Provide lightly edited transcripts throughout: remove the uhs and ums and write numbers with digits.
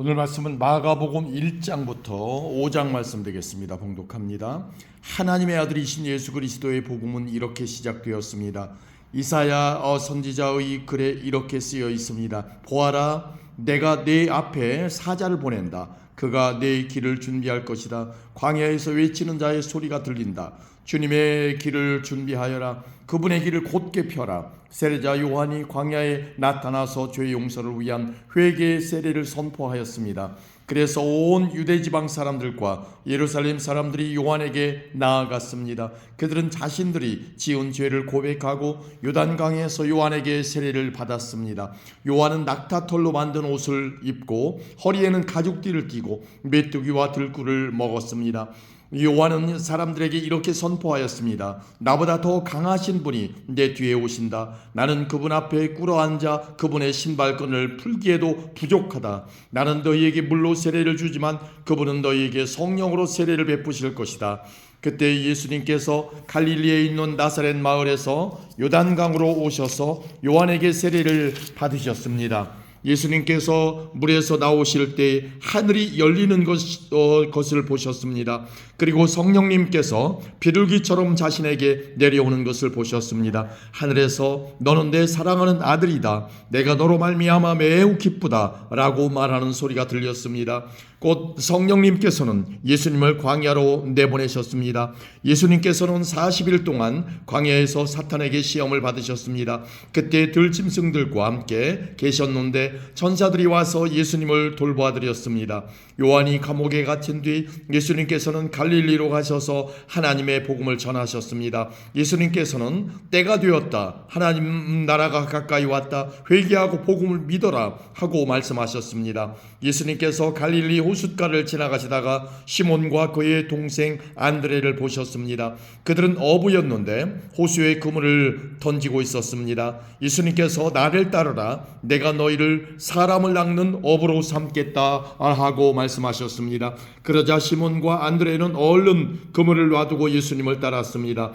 오늘 말씀은 마가복음 1장부터 5장 말씀 되겠습니다. 봉독합니다. 하나님의 아들이신 예수 그리스도의 복음은 이렇게 시작되었습니다. 이사야 선지자의 글에 이렇게 쓰여 있습니다. 보아라, 내가 내 앞에 사자를 보낸다. 그가 내 길을 준비할 것이다. 광야에서 외치는 자의 소리가 들린다. 주님의 길을 준비하여라. 그분의 길을 곧게 펴라. 세례자 요한이 광야에 나타나서 죄 용서를 위한 회개의 세례를 선포하였습니다. 그래서 온 유대지방 사람들과 예루살렘 사람들이 요한에게 나아갔습니다. 그들은 자신들이 지은 죄를 고백하고 요단강에서 요한에게 세례를 받았습니다. 요한은 낙타털로 만든 옷을 입고 허리에는 가죽띠를 띠고 메뚜기와 들꿀을 먹었습니다. 요한은 사람들에게 이렇게 선포하였습니다. 나보다 더 강하신 분이 내 뒤에 오신다. 나는 그분 앞에 꿇어앉아 그분의 신발끈을 풀기에도 부족하다. 나는 너희에게 물로 세례를 주지만 그분은 너희에게 성령으로 세례를 베푸실 것이다. 그때 예수님께서 갈릴리에 있는 나사렛 마을에서 요단강으로 오셔서 요한에게 세례를 받으셨습니다. 예수님께서 물에서 나오실 때 하늘이 열리는 것을 보셨습니다. 그리고 성령님께서 비둘기처럼 자신에게 내려오는 것을 보셨습니다. 하늘에서 너는 내 사랑하는 아들이다. 내가 너로 말미암아 매우 기쁘다 라고 말하는 소리가 들렸습니다. 곧 성령님께서는 예수님을 광야로 내보내셨습니다. 예수님께서는 40일 동안 광야에서 사탄에게 시험을 받으셨습니다. 그때 들짐승들과 함께 계셨는데 천사들이 와서 예수님을 돌보아드렸습니다. 요한이 감옥에 갇힌 뒤 예수님께서는 갈릴리로 가셔서 하나님의 복음을 전하셨습니다. 예수님께서는 때가 되었다. 하나님 나라가 가까이 왔다. 회개하고 복음을 믿어라 하고 말씀하셨습니다. 예수님께서 갈릴리 호숫가를 지나가시다가 시몬과 그의 동생 안드레를 보셨습니다. 그들은 어부였는데 호수에 그물을 던지고 있었습니다. 예수님께서 나를 따르라. 내가 너희를 사람을 낚는 어부로 삼겠다 하고 말씀하셨습니다. 그러자 시몬과 안드레는 얼른 그물을 놔두고 예수님을 따랐습니다.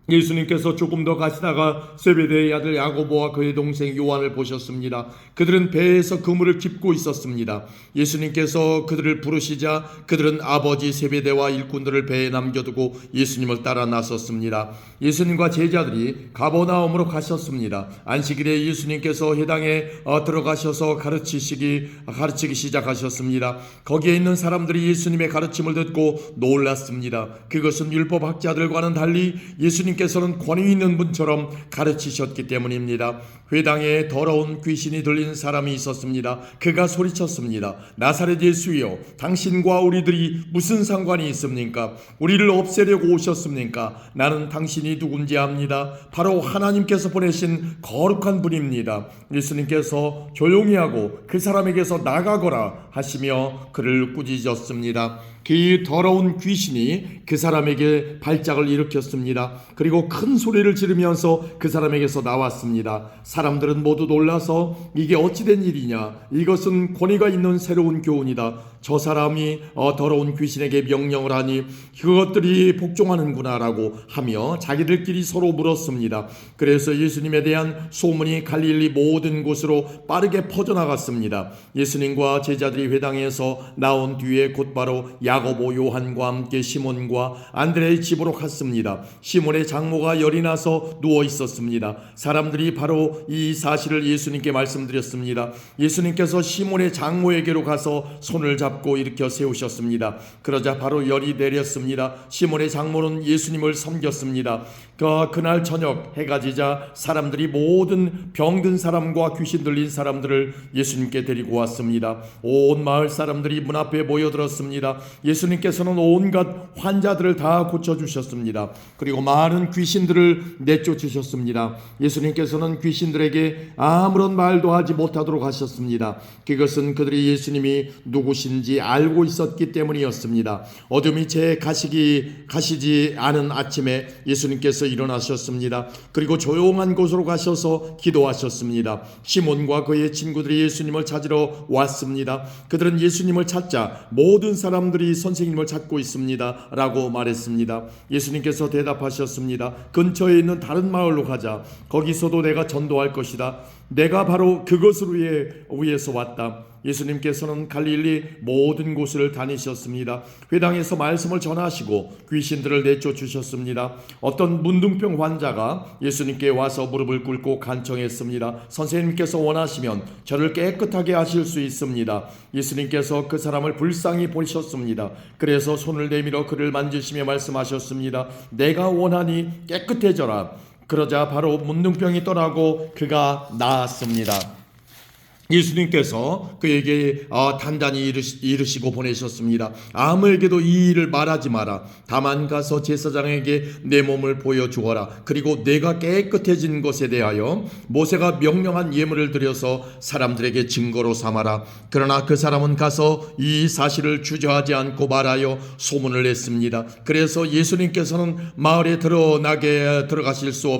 예수님께서 조금 더 가시다가 세베대의 아들 야고보와 그의 동생 요한을 보셨습니다. 그들은 배에서 그물을 깁고 있었습니다. 예수님께서 그들을 부르시자 그들은 아버지 세베대와 일꾼들을 배에 남겨두고 예수님을 따라 나섰습니다. 예수님과 제자들이 가버나움으로 가셨습니다. 안식일에 예수님께서 회당에 들어가셔서 가르치기 시작하셨습니다. 거기에 있는 사람들이 예수님의 가르침을 듣고 놀랐습니다. 그것은 율법학자들과는 달리 예수님께서는 권위 있는 분처럼 가르치셨기 때문입니다. 회당에 더러운 귀신이 들린 사람이 있었습니다. 그가 소리쳤습니다. 나사렛 예수여, 당신과 우리들이 무슨 상관이 있습니까? 우리를 없애려고 오셨습니까? 나는 당신이 누군지 압니다. 바로 하나님께서 보내신 거룩한 분입니다. 예수님께서 조용히 하고 그 사람에게서 나가거라 하시며 그를 꾸짖었습니다. 그 더러운 귀신이 그 사람에게 발작을 일으켰습니다. 그리고 큰 소리를 지르면서 그 사람에게서 나왔습니다. 사람들은 모두 놀라서 이게 어찌된 일이냐? 이것은 권위가 있는 새로운 교훈이다. 저 사람이 더러운 귀신에게 명령을 하니 그것들이 복종하는구나 라고 하며 자기들끼리 서로 물었습니다. 그래서 예수님에 대한 소문이 갈릴리 모든 곳으로 빠르게 퍼져나갔습니다. 예수님과 제자들이 회당에서 나온 뒤에 곧바로 야고보, 요한과 함께 시몬과 안드레의 집으로 갔습니다. 시몬의 장모가 열이 나서 누워 있었습니다. 사람들이 바로 이 사실을 예수님께 말씀드렸습니다. 예수님께서 시몬의 장모에게로 가서 손을 잡고 일으켜 세우셨습니다. 그러자 바로 열이 내렸습니다. 시몬의 장모는 예수님을 섬겼습니다. 그날 저녁 해가 지자 사람들이 모든 병든 사람과 귀신 들린 사람들을 예수님께 데리고 왔습니다. 온 마을 사람들이 문 앞에 모여들었습니다. 예수님께서는 온갖 환자들을 다 고쳐주셨습니다. 그리고 많은 귀신들을 내쫓으셨습니다. 예수님께서는 귀신들에게 아무런 말도 하지 못하도록 하셨습니다. 그것은 그들이 예수님이 누구신지 알고 있었기 때문이었습니다. 어둠이 채 가시지 않은 아침에 예수님께서 일어나셨습니다. 그리고 조용한 곳으로 가셔서 기도하셨습니다. 시몬과 그의 친구들이 예수님을 찾으러 왔습니다. 그들은 예수님을 찾자 모든 사람들이 선생님을 찾고 있습니다 라고 말했습니다. 예수님께서 대답하셨습니다. 근처에 있는 다른 마을로 가자. 거기서도 내가 전도할 것이다. 내가 바로 그것을 위해서 왔다. 예수님께서는 갈릴리 모든 곳을 다니셨습니다. 회당에서 말씀을 전하시고 귀신들을 내쫓으셨습니다. 어떤 문둥병 환자가 예수님께 와서 무릎을 꿇고 간청했습니다. 선생님께서 원하시면 저를 깨끗하게 하실 수 있습니다. 예수님께서 그 사람을 불쌍히 보셨습니다. 그래서 손을 내밀어 그를 만지시며 말씀하셨습니다. 내가 원하니 깨끗해져라. 그러자 바로 문둥병이 떠나고 그가 나았습니다. 예수님께서 그에게 단단히 이르시고 보내셨습니다. 아무에게도 이 일을 말하지 마라. 다만 가서 제사장에게 내 몸을 보여주어라. 그리고 내가 깨끗해진 것에 대하여 모세가 명령한 예물을 드려서 사람들에게 증거로 삼아라. 그러나 그 사람은 가서 이 사실을 주저하지 않고 말하여 소문을 냈습니다. 그래서 예수님께서는 마을에 들어가실 수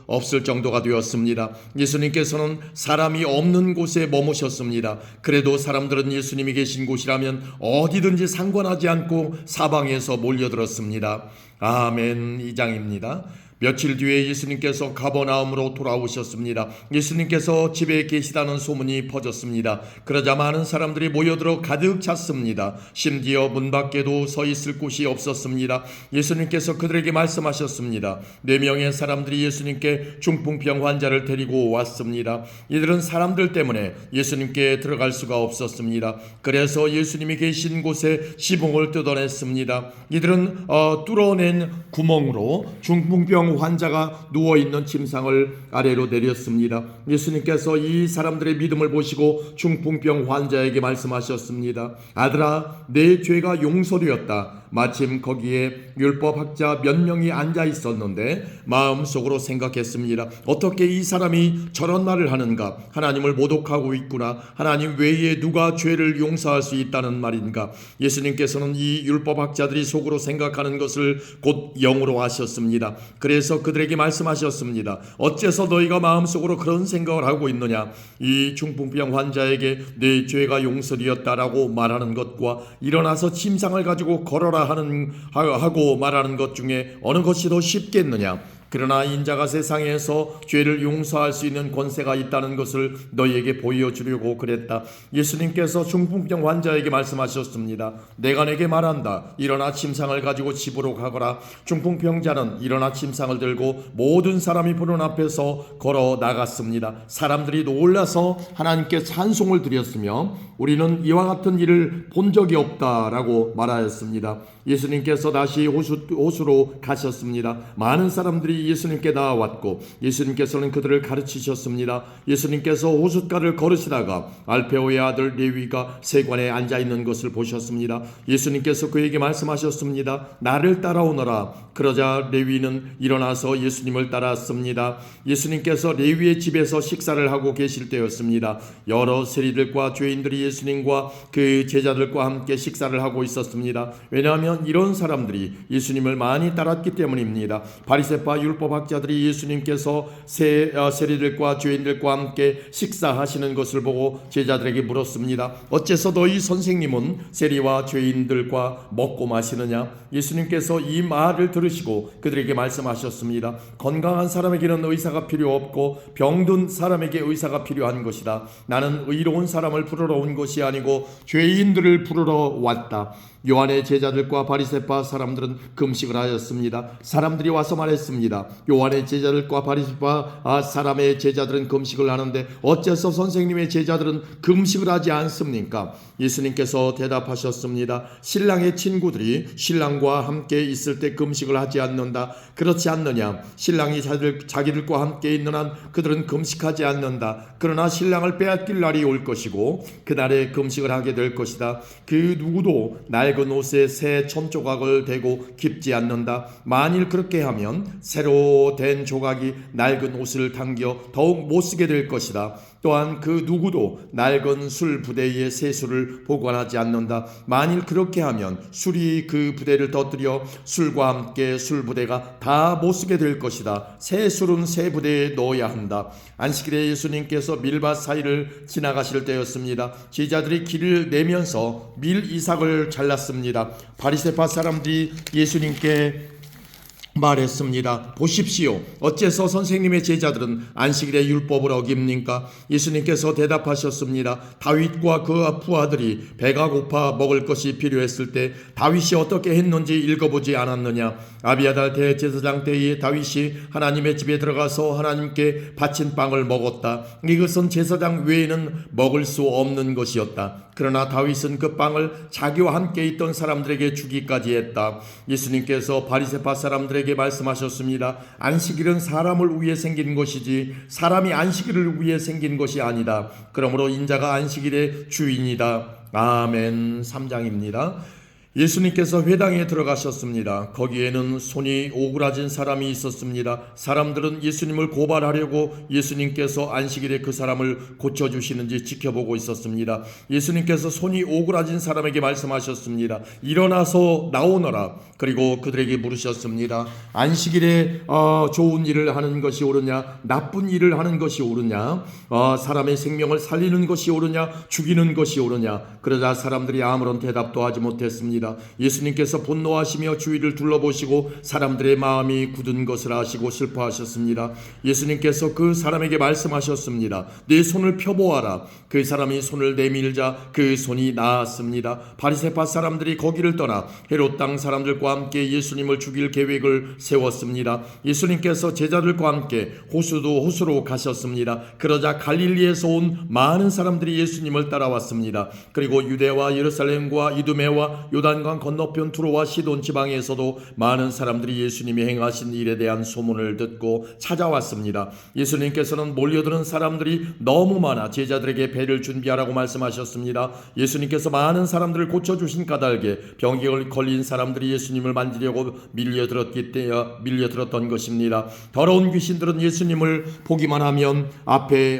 없을 정도가 되었습니다. 예수님께서는 사람이 없는 곳에 머무셨습니다. 그래도 사람들은 예수님이 계신 곳이라면 어디든지 상관하지 않고 사방에서 몰려들었습니다. 아멘. 2장입니다. 며칠 뒤에 예수님께서 가버나움으로 돌아오셨습니다. 예수님께서 집에 계시다는 소문이 퍼졌습니다. 그러자 많은 사람들이 모여들어 가득 찼습니다. 심지어 문 밖에도 서 있을 곳이 없었습니다. 예수님께서 그들에게 말씀하셨습니다. 4명의 사람들이 예수님께 중풍병 환자를 데리고 왔습니다. 이들은 사람들 때문에 예수님께 들어갈 수가 없었습니다. 그래서 예수님이 계신 곳에 지붕을 뜯어냈습니다. 이들은 뚫어낸 구멍으로 중풍병 환자가 누워있는 침상을 아래로 내렸습니다. 예수님께서 이 사람들의 믿음을 보시고 중풍병 환자에게 말씀하셨습니다. 아들아, 내 죄가 용서되었다. 마침 거기에 율법학자 몇 명이 앉아 있었는데 마음속으로 생각했습니다. 어떻게 이 사람이 저런 말을 하는가? 하나님을 모독하고 있구나. 하나님 외에 누가 죄를 용서할 수 있다는 말인가? 예수님께서는 이 율법학자들이 속으로 생각하는 것을 곧 영으로 아셨습니다. 그래서 그들에게 말씀하셨습니다. 어째서 너희가 마음속으로 그런 생각을 하고 있느냐? 이 중풍병 환자에게 내 죄가 용서되었다라고 말하는 것과 일어나서 침상을 가지고 걸어라 하고 말하는 것 중에 어느 것이 더 쉽겠느냐? 그러나 인자가 세상에서 죄를 용서할 수 있는 권세가 있다는 것을 너희에게 보여주려고 그랬다. 예수님께서 중풍병 환자에게 말씀하셨습니다. 내가 내게 말한다. 일어나 침상을 가지고 집으로 가거라. 중풍병자는 일어나 침상을 들고 모든 사람이 보는 앞에서 걸어 나갔습니다. 사람들이 놀라서 하나님께 찬송을 드렸으며 우리는 이와 같은 일을 본 적이 없다라고 말하였습니다. 예수님께서 다시 호수로 가셨습니다. 많은 사람들이 예수님께 나왔고 예수님께서는 그들을 가르치셨습니다. 예수님께서 호숫가를 걸으시다가 알페오의 아들 레위가 세관에 앉아있는 것을 보셨습니다. 예수님께서 그에게 말씀하셨습니다. 나를 따라오너라. 그러자 레위는 일어나서 예수님을 따랐습니다. 예수님께서 레위의 집에서 식사를 하고 계실 때였습니다. 여러 세리들과 죄인들이 예수님과 그 제자들과 함께 식사를 하고 있었습니다. 왜냐하면 이런 사람들이 예수님을 많이 따랐기 때문입니다. 바리새파 율법학자들이 예수님께서 세리들과 죄인들과 함께 식사하시는 것을 보고 제자들에게 물었습니다. 어째서 너희 선생님은 세리와 죄인들과 먹고 마시느냐? 예수님께서 이 말을 들으시고 그들에게 말씀하셨습니다. 건강한 사람에게는 의사가 필요 없고 병든 사람에게 의사가 필요한 것이다. 나는 의로운 사람을 부르러 온 것이 아니고 죄인들을 부르러 왔다. 요한의 제자들과 바리새파 사람들은 금식을 하였습니다. 사람들이 와서 말했습니다. 요한의 제자들과 바리새파 사람의 제자들은 금식을 하는데 어째서 선생님의 제자들은 금식을 하지 않습니까? 예수님께서 대답하셨습니다. 신랑의 친구들이 신랑과 함께 있을 때 금식을 하지 않는다. 그렇지 않느냐? 신랑이 자기들과 함께 있는 한 그들은 금식하지 않는다. 그러나 신랑을 빼앗길 날이 올 것이고 그날에 금식을 하게 될 것이다. 그 누구도 낡은 옷에 새 천조각을 대고 깁지 않는다. 만일 그렇게 하면 새로 된 조각이 낡은 옷을 당겨 더욱 못쓰게 될 것이다. 또한 그 누구도 낡은 술 부대에 새 술을 보관하지 않는다. 만일 그렇게 하면 술이 그 부대를 터뜨려 술과 함께 술 부대가 다 못쓰게 될 것이다. 새 술은 새 부대에 넣어야 한다. 안식일에 예수님께서 밀밭 사이를 지나가실 때였습니다. 제자들이 길을 내면서 밀 이삭을 잘랐습니다. 바리새파 사람들이 예수님께 말했습니다. 보십시오. 어째서 선생님의 제자들은 안식일의 율법을 어깁니까? 예수님께서 대답하셨습니다. 다윗과 그 부하들이 배가 고파 먹을 것이 필요했을 때 다윗이 어떻게 했는지 읽어보지 않았느냐? 아비아달 대제사장 때에 다윗이 하나님의 집에 들어가서 하나님께 바친 빵을 먹었다. 이것은 제사장 외에는 먹을 수 없는 것이었다. 그러나 다윗은 그 빵을 자기와 함께 있던 사람들에게 주기까지 했다. 예수님께서 바리새파 사람들에게 말씀하셨습니다. 안식일은 사람을 위해 생긴 것이지 사람이 안식일을 위해 생긴 것이 아니다. 그러므로 인자가 안식일의 주인이다. 아멘. 3장입니다. 예수님께서 회당에 들어가셨습니다. 거기에는 손이 오그라진 사람이 있었습니다. 사람들은 예수님을 고발하려고 예수님께서 안식일에 그 사람을 고쳐주시는지 지켜보고 있었습니다. 예수님께서 손이 오그라진 사람에게 말씀하셨습니다. 일어나서 나오너라. 그리고 그들에게 물으셨습니다. 안식일에 좋은 일을 하는 것이 옳으냐, 나쁜 일을 하는 것이 옳으냐, 사람의 생명을 살리는 것이 옳으냐, 죽이는 것이 옳으냐. 그러자 사람들이 아무런 대답도 하지 못했습니다. 예수님께서 분노하시며 주위를 둘러보시고 사람들의 마음이 굳은 것을 아시고 슬퍼하셨습니다. 예수님께서 그 사람에게 말씀하셨습니다. 네 손을 펴보아라. 그 사람이 손을 내밀자 그 손이 나았습니다. 바리새파 사람들이 거기를 떠나 헤롯 땅 사람들과 함께 예수님을 죽일 계획을 세웠습니다. 예수님께서 제자들과 함께 호수로 가셨습니다. 그러자 갈릴리에서 온 많은 사람들이 예수님을 따라왔습니다. 그리고 유대와 예루살렘과 이두메와 요단강 건너편 두로와 시돈 지방에서도 많은 사람들이 예수님이 행하신 일에 대한 소문을 듣고 찾아왔습니다. 예수님께서는 몰려드는 사람들이 너무 많아 제자들에게 배를 준비하라고 말씀하셨습니다. 예수님께서 많은 사람들을 고쳐주신 까닭에 병이 걸린 사람들이 예수님을 만지려고 밀려들었던 것입니다. 더러운 귀신들은 예수님을 보기만 하면 앞에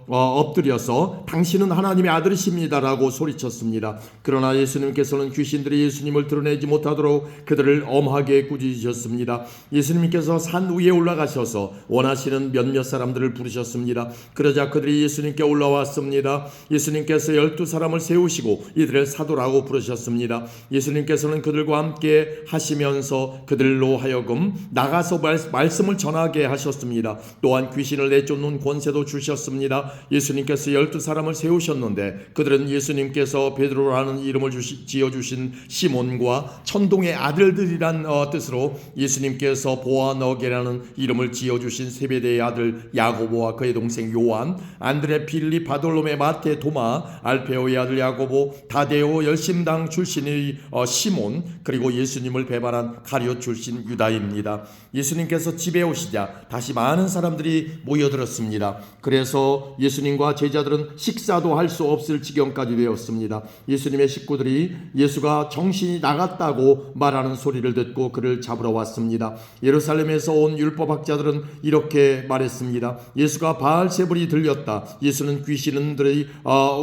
엎드려서 당신은 하나님의 아들이십니다라고 소리쳤습니다. 그러나 예수님께서는 귀신들이 예수님을 드러내지 못하도록 그들을 엄하게 꾸짖으셨습니다. 예수님께서 산 위에 올라가셔서 원하시는 몇몇 사람들을 부르셨습니다. 그러자 그들이 예수님께 올라왔습니다. 예수님께서 12사람을 세우시고 이들을 사도라고 부르셨습니다. 예수님께서는 그들과 함께 하시면서 그들로 하여금 나가서 말씀을 전하게 하셨습니다. 또한 귀신을 내쫓는 권세도 주셨습니다. 예수님께서 12사람을 세우셨는데 그들은 예수님께서 베드로라는 이름을 지어주신 시몬과 천동의 아들들이란 뜻으로 예수님께서 보아너게라는 이름을 지어주신 세베대의 아들 야고보와 그의 동생 요한, 안드레, 빌립, 바돌로메, 마테, 도마, 알페오의 아들 야고보, 다데오, 열심당 출신의 시몬, 그리고 예수님을 배반한 가룟 출신 유다입니다. 예수님께서 집에 오시자 다시 많은 사람들이 모여들었습니다. 그래서 예수님과 제자들은 식사도 할 수 없을 지경까지 되었습니다. 예수님의 식구들이 예수가 정신이 나갔다고 말하는 소리를 듣고 그를 잡으러 왔습니다. 예루살렘에서 온 율법학자들은 이렇게 말했습니다. 예수가 바알세불이 들렸다. 예수는 귀신들의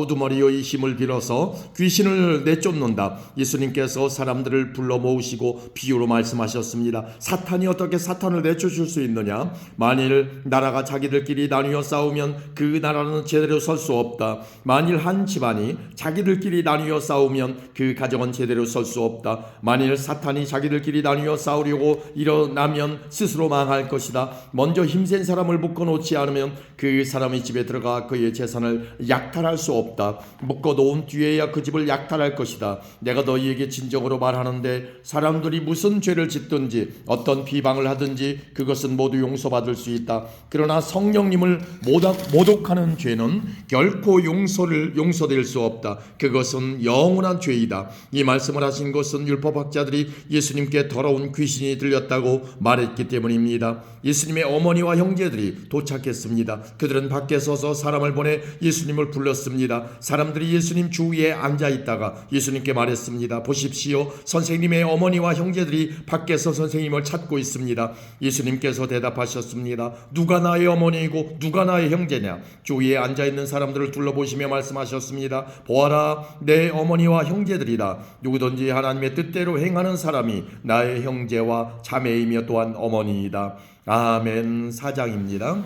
우두머리의 힘을 빌어서 귀신을 내쫓는다. 예수님께서 사람들을 불러 모으시고 비유로 말씀하셨습니다. 사탄이 어떻게 사탄을 내쫓을 수 있느냐? 만일 나라가 자기들끼리 나뉘어 싸우면 그 나라는 제대로 설 수 없다. 만일 한 집안이 자기들끼리 나뉘어 싸우면 그 가정은 제대로 설 수 없다. 만일 사탄이 자기들끼리 나뉘어 싸우려고 일어나면 스스로 망할 것이다. 먼저 힘센 사람을 묶어놓지 않으면 그 사람의 집에 들어가 그의 재산을 약탈할 수 없다. 묶어놓은 뒤에야 그 집을 약탈할 것이다. 내가 너희에게 진정으로 말하는데 사람들이 무슨 죄를 짓든지 어떤 비방을 하든지 그것은 모두 용서받을 수 있다. 그러나 성령님을 모독하는 죄는 결코 용서될 수 없다. 그것은 영원한 죄이다. 이 말씀을 하신 것은 율법학자들이 예수님께 더러운 귀신이 들렸다고 말했기 때문입니다. 예수님의 어머니와 형제들이 도착했습니다. 그들은 밖에 서서 사람을 보내 예수님을 불렀습니다. 사람들이 예수님 주위에 앉아 있다가 예수님께 말했습니다. 보십시오. 선생님의 어머니와 형제들이 밖에서 선생님을 찾고 있습니다. 예수님께서 대답하셨습니다. 누가 나의 어머니이고 누가 나의 형제냐? 주위에 앉아 있는 사람들을 둘러보시며 말씀하셨습니다. 보아라, 내 어머니와 형제들이다. 누구든지 하나님의 뜻대로 행하는 사람이 나의 형제와 자매이며 또한 어머니이다. 아멘. 4장입니다.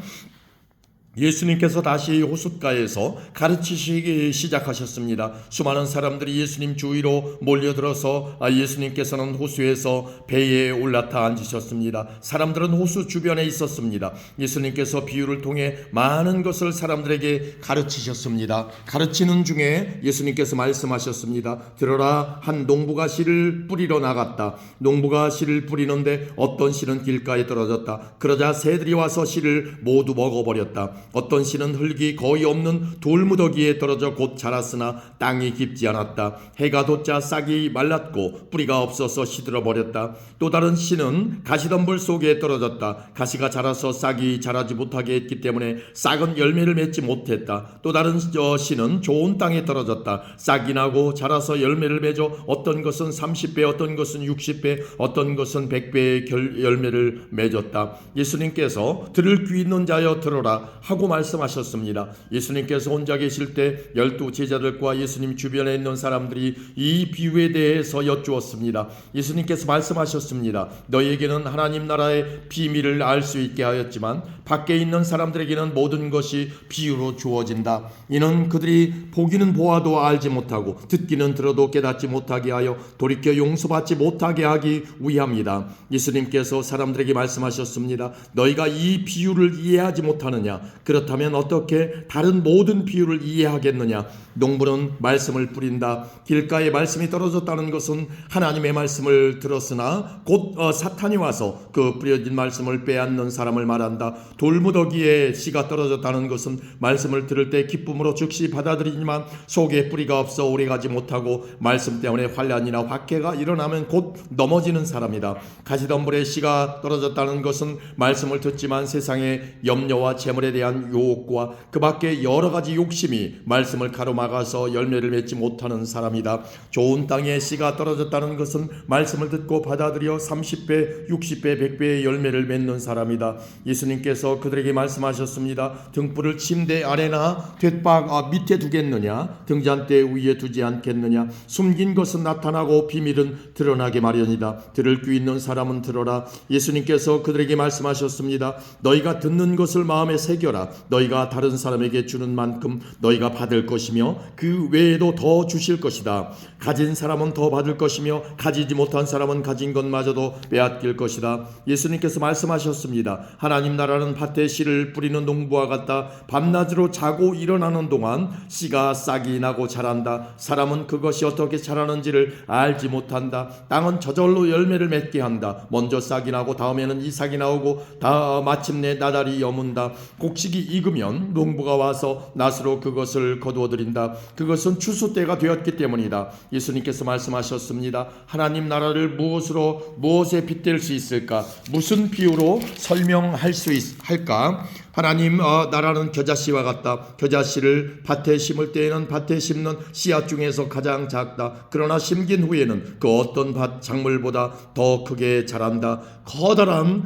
예수님께서 다시 호숫가에서 가르치시기 시작하셨습니다. 수많은 사람들이 예수님 주위로 몰려들어서 예수님께서는 호수에서 배에 올라타 앉으셨습니다. 사람들은 호수 주변에 있었습니다. 예수님께서 비유를 통해 많은 것을 사람들에게 가르치셨습니다. 가르치는 중에 예수님께서 말씀하셨습니다. 들어라, 한 농부가 씨를 뿌리러 나갔다. 농부가 씨를 뿌리는데 어떤 씨는 길가에 떨어졌다. 그러자 새들이 와서 씨를 모두 먹어버렸다. 어떤 씨는 흙이 거의 없는 돌무더기에 떨어져 곧 자랐으나 땅이 깊지 않았다. 해가 돋자 싹이 말랐고 뿌리가 없어서 시들어 버렸다. 또 다른 씨는 가시덤불 속에 떨어졌다. 가시가 자라서 싹이 자라지 못하게 했기 때문에 싹은 열매를 맺지 못했다. 또 다른 씨는 좋은 땅에 떨어졌다. 싹이 나고 자라서 열매를 맺어 어떤 것은 30배, 어떤 것은 60배, 어떤 것은 100배의 열매를 맺었다. 예수님께서 들을 귀 있는 자여 들어라 하고 말씀하셨습니다. 예수님께서 혼자 계실 때 12 제자들과 예수님 주변에 있는 사람들이 이 비유에 대해서 여쭈었습니다. 예수님께서 말씀하셨습니다. 너희에게는 하나님 나라의 비밀을 알 수 있게 하였지만 밖에 있는 사람들에게는 모든 것이 비유로 주어진다. 이는 그들이 보기는 보아도 알지 못하고 듣기는 들어도 깨닫지 못하게 하여 돌이켜 용서받지 못하게 하기 위함이다. 예수님께서 사람들에게 말씀하셨습니다. 너희가 이 비유를 이해하지 못하느냐? 그렇다면 어떻게 다른 모든 비유를 이해하겠느냐? 농부는 말씀을 뿌린다. 길가에 말씀이 떨어졌다는 것은 하나님의 말씀을 들었으나 곧 사탄이 와서 그 뿌려진 말씀을 빼앗는 사람을 말한다. 돌무더기에 씨가 떨어졌다는 것은 말씀을 들을 때 기쁨으로 즉시 받아들이지만 속에 뿌리가 없어 오래가지 못하고 말씀 때문에 환난이나 박해가 일어나면 곧 넘어지는 사람이다. 가시덤불에 씨가 떨어졌다는 것은 말씀을 듣지만 세상의 염려와 재물에 대한 유혹과 그 밖에 여러 가지 욕심이 말씀을 가로막아서 열매를 맺지 못하는 사람이다. 좋은 땅에 씨가 떨어졌다는 것은 말씀을 듣고 받아들여 30배, 60배, 100배의 열매를 맺는 사람이다. 예수님께서 그들에게 말씀하셨습니다. 등불을 침대 아래나 돛박 밑에 두겠느냐? 등잔대 위에 두지 않겠느냐? 숨긴 것은 나타나고 비밀은 드러나게 마련이다. 들을 귀 있는 사람은 들어라. 예수님께서 그들에게 말씀하셨습니다. 너희가 듣는 것을 마음에 새겨라. 너희가 다른 사람에게 주는 만큼 너희가 받을 것이며 그 외에도 더 주실 것이다. 가진 사람은 더 받을 것이며 가지지 못한 사람은 가진 것마저도 빼앗길 것이다. 예수님께서 말씀하셨습니다. 하나님 나라는 밭에 씨를 뿌리는 농부와 같다. 밤낮으로 자고 일어나는 동안 씨가 싹이 나고 자란다. 사람은 그것이 어떻게 자라는지를 알지 못한다. 땅은 저절로 열매를 맺게 한다. 먼저 싹이 나고 다음에는 이삭이 나오고 마침내 나달이 여문다. 곡식이 익으면 농부가 와서 낫으로 그것을 거두어들인다. 그것은 추수 때가 되었기 때문이다. 예수님께서 말씀하셨습니다. 하나님 나라를 무엇에 빗댈 수 있을까? 무슨 비유로 설명할 수 할까? 하나님 나라는 겨자씨와 같다. 겨자씨를 밭에 심을 때에는 밭에 심는 씨앗 중에서 가장 작다. 그러나 심긴 후에는 그 어떤 밭 작물보다 더 크게 자란다. 커다란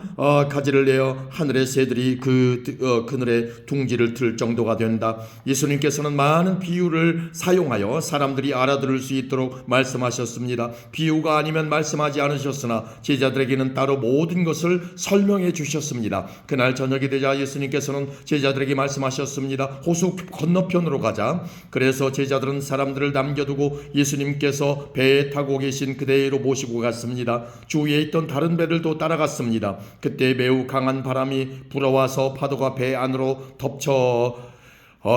가지를 내어 하늘의 새들이 그늘에 둥지를 틀 정도가 된다. 예수님께서는 많은 비유를 사용하여 사람들이 알아들을 수 있도록 말씀하셨습니다. 비유가 아니면 말씀하지 않으셨으나 제자들에게는 따로 모든 것을 설명해 주셨습니다. 그날 저녁이 되자 예수님께서는 제자들에게 말씀하셨습니다. 호수 건너편으로 가자. 그래서 제자들은 사람들을 남겨두고 예수님께서 배에 타고 계신 그대로 모시고 갔습니다. 주위에 있던 다른 배들도 따라갔습니다. 그때 매우 강한 바람이 불어와서 파도가 배 안으로 덮쳐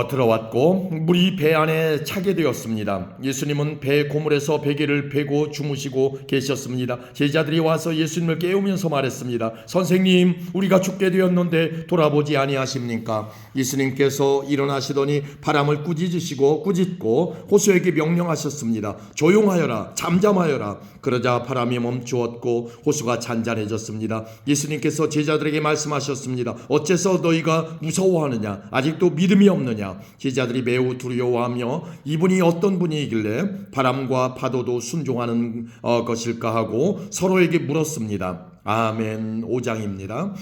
들어왔고 물이 배 안에 차게 되었습니다. 예수님은 배 고물에서 베개를 베고 주무시고 계셨습니다. 제자들이 와서 예수님을 깨우면서 말했습니다. 선생님, 우리가 죽게 되었는데 돌아보지 아니하십니까? 예수님께서 일어나시더니 바람을 꾸짖고 호수에게 명령하셨습니다. 조용하여라, 잠잠하여라. 그러자 바람이 멈추었고 호수가 잔잔해졌습니다. 예수님께서 제자들에게 말씀하셨습니다. 어째서 너희가 무서워하느냐? 아직도 믿음이 없느냐? 제자들이 매우 두려워하며 이분이 어떤 분이길래 바람과 파도도 순종하는 것일까 하고 서로에게 물었습니다. 아멘. 5장입니다.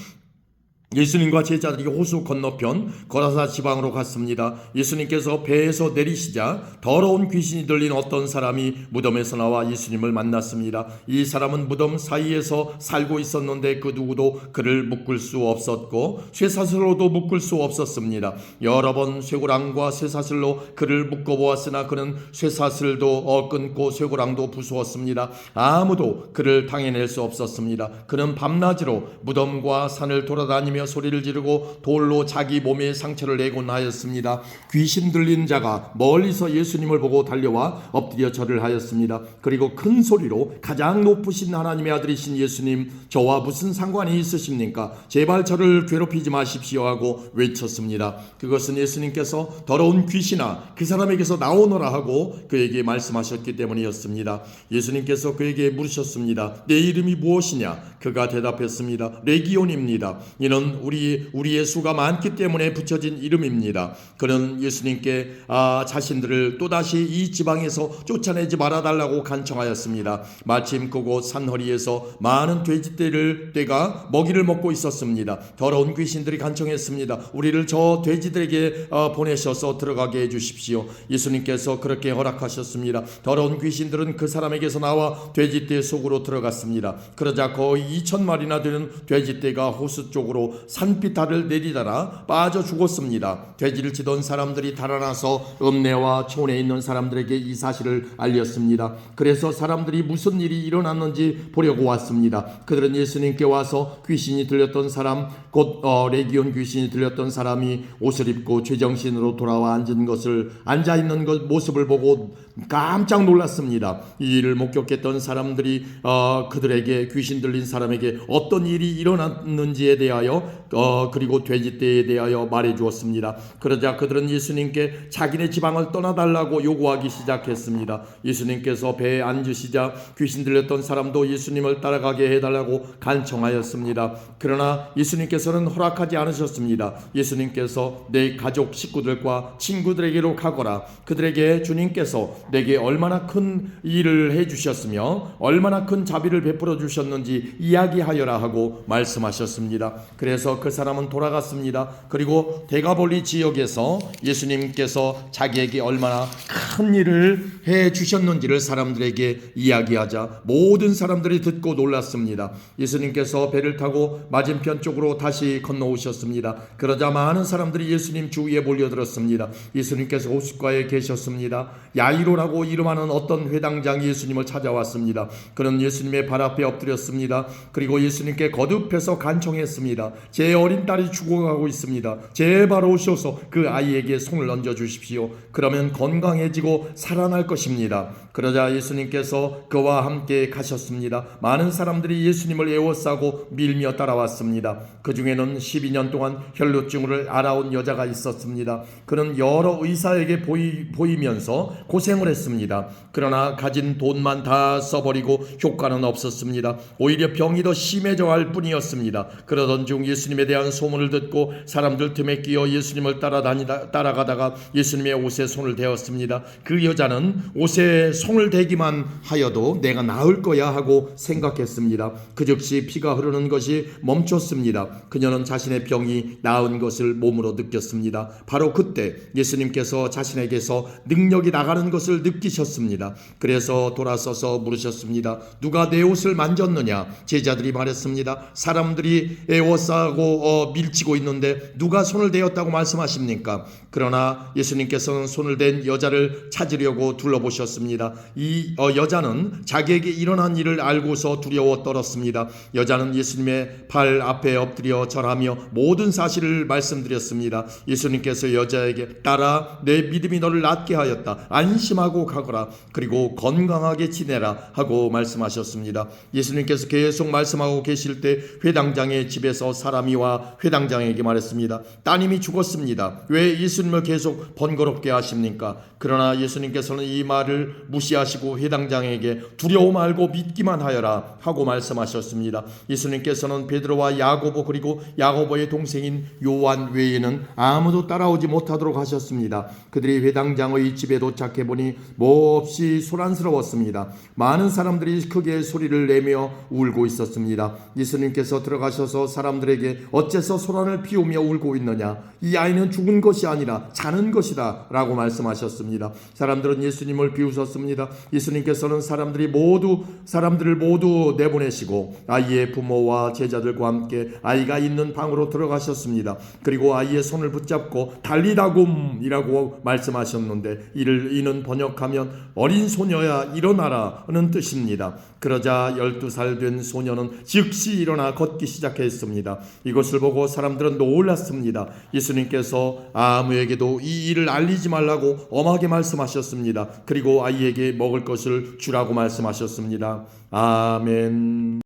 예수님과 제자들이 호수 건너편 거라사 지방으로 갔습니다. 예수님께서 배에서 내리시자 더러운 귀신이 들린 어떤 사람이 무덤에서 나와 예수님을 만났습니다. 이 사람은 무덤 사이에서 살고 있었는데 그 누구도 그를 묶을 수 없었고 쇠사슬로도 묶을 수 없었습니다. 여러 번 쇠고랑과 쇠사슬로 그를 묶어보았으나 그는 쇠사슬도 끊고 쇠고랑도 부수었습니다. 아무도 그를 당해낼 수 없었습니다. 그는 밤낮으로 무덤과 산을 돌아다니며 소리를 지르고 돌로 자기 몸에 상처를 내곤 하였습니다. 귀신 들린 자가 멀리서 예수님을 보고 달려와 엎드려 절을 하였습니다. 그리고 큰 소리로 가장 높으신 하나님의 아들이신 예수님, 저와 무슨 상관이 있으십니까? 제발 저를 괴롭히지 마십시오 하고 외쳤습니다. 그것은 예수님께서 더러운 귀신아 그 사람에게서 나오너라 하고 그에게 말씀하셨기 때문이었습니다. 예수님께서 그에게 물으셨습니다. 내 이름이 무엇이냐? 그가 대답했습니다. 레기온입니다. 이는 우리의 수가 많기 때문에 붙여진 이름입니다. 그는 예수님께 자신들을 또다시 이 지방에서 쫓아내지 말아달라고 간청하였습니다. 마침 그곳 산허리에서 많은 돼지떼가 먹이를 먹고 있었습니다. 더러운 귀신들이 간청했습니다. 우리를 저 돼지들에게 보내셔서 들어가게 해주십시오. 예수님께서 그렇게 허락하셨습니다. 더러운 귀신들은 그 사람에게서 나와 돼지떼 속으로 들어갔습니다. 그러자 거의 2,000마리나 되는 돼지떼가 호수 쪽으로 산비탈을 내리다가 빠져 죽었습니다. 돼지를 치던 사람들이 달아나서 읍내와 촌에 있는 사람들에게 이 사실을 알렸습니다. 그래서 사람들이 무슨 일이 일어났는지 보려고 왔습니다. 그들은 예수님께 와서 귀신이 들렸던 사람, 곧 레기온 귀신이 들렸던 사람이 옷을 입고 제정신으로 돌아와 앉아있는 모습을 보고 깜짝 놀랐습니다. 이 일을 목격했던 사람들이 그들에게 귀신 들린 사람에게 어떤 일이 일어났는지에 대하여 그리고 돼지떼에 대하여 말해 주었습니다. 그러자 그들은 예수님께 자기네 지방을 떠나달라고 요구하기 시작했습니다. 예수님께서 배에 앉으시자 귀신 들렸던 사람도 예수님을 따라가게 해달라고 간청하였습니다. 그러나 예수님께서는 허락하지 않으셨습니다. 예수님께서 내 가족 식구들과 친구들에게로 가거라. 그들에게 주님께서 내게 얼마나 큰 일을 해주셨으며 얼마나 큰 자비를 베풀어 주셨는지 이야기하여라 하고 말씀하셨습니다. 그래서 그 사람은 돌아갔습니다. 그리고 데가볼리 지역에서 예수님께서 자기에게 얼마나 큰 일을 해주셨는지를 사람들에게 이야기하자 모든 사람들이 듣고 놀랐습니다. 예수님께서 배를 타고 맞은편 쪽으로 다시 건너오셨습니다. 그러자 많은 사람들이 예수님 주위에 몰려들었습니다. 예수님께서 호숫가에 계셨습니다. 야이로라고 이름하는 어떤 회당장이 예수님을 찾아왔습니다. 그는 예수님의 발 앞에 엎드렸습니다. 그리고 예수님께 거듭해서 간청했습니다. 제 어린 딸이 죽어가고 있습니다. 제발 오셔서 그 아이에게 손을 얹어 주십시오. 그러면 건강해지고 살아날 것입니다. 그러자 예수님께서 그와 함께 가셨습니다. 많은 사람들이 예수님을 애워싸고 밀며 따라왔습니다. 그 중에는 12년 동안 혈루증을 앓아온 여자가 있었습니다. 그는 여러 의사에게 보이면서 고생을 했습니다. 그러나 가진 돈만 다 써버리고 효과는 없었습니다. 오히려 병이 더 심해져 갈 뿐이었습니다. 그러던 중 예수님에 대한 소문을 듣고 사람들 틈에 끼어 예수님을 따라가다가 예수님의 옷에 손을 대었습니다. 그 여자는 옷에 손을 대기만 하여도 내가 나을 거야 하고 생각했습니다. 그 즉시 피가 흐르는 것이 멈췄습니다. 그녀는 자신의 병이 나은 것을 몸으로 느꼈습니다. 바로 그때 예수님께서 자신에게서 능력이 나가는 것을 느끼셨습니다. 그래서 돌아서서 물으셨습니다. 누가 내 옷을 만졌느냐? 제자들이 말했습니다. 사람들이 애워싸고 밀치고 있는데 누가 손을 대었다고 말씀하십니까? 그러나 예수님께서는 손을 댄 여자를 찾으려고 둘러보셨습니다. 이 여자는 자기에게 일어난 일을 알고서 두려워 떨었습니다. 여자는 예수님의 발 앞에 엎드려 절하며 모든 사실을 말씀드렸습니다. 예수님께서 여자에게 딸아 내 믿음이 너를 낫게 하였다. 안심하고 가거라. 그리고 건강하게 지내라 하고 말씀하셨습니다. 예수님께서 계속 말씀하고 계실 때 회당장의 집에서 사람이 와 회당장에게 말했습니다. 따님이 죽었습니다. 왜 예수님을 계속 번거롭게 하십니까? 그러나 예수님께서는 이 말을 무시하시고 회당장에게 두려워 말고 믿기만 하여라 하고 말씀하셨습니다. 예수님께서는 베드로와 야고보 그리고 야고보의 동생인 요한 외에는 아무도 따라오지 못하도록 하셨습니다. 그들이 회당장의 집에 도착해 보니 몹시 소란스러웠습니다. 많은 사람들이 크게 소리를 내며 울고 있었습니다. 예수님께서 들어가셔서 사람들에게 사람들에게 어째서 소란을 피우며 울고 있느냐, 이 아이는 죽은 것이 아니라 자는 것이다 라고 말씀하셨습니다. 사람들은 예수님을 비웃었습니다. 예수님께서는 사람들을 모두 내보내시고 아이의 부모와 제자들과 함께 아이가 있는 방으로 들어가셨습니다. 그리고 아이의 손을 붙잡고 달리다굼이라고 말씀하셨는데 이는 번역하면 어린 소녀야 일어나라는 뜻입니다. 그러자 12살 된 소녀는 즉시 일어나 걷기 시작했습니다. 이것을 보고 사람들은 놀랐습니다. 예수님께서 아무에게도 이 일을 알리지 말라고 엄하게 말씀하셨습니다. 그리고 아이에게 먹을 것을 주라고 말씀하셨습니다. 아멘.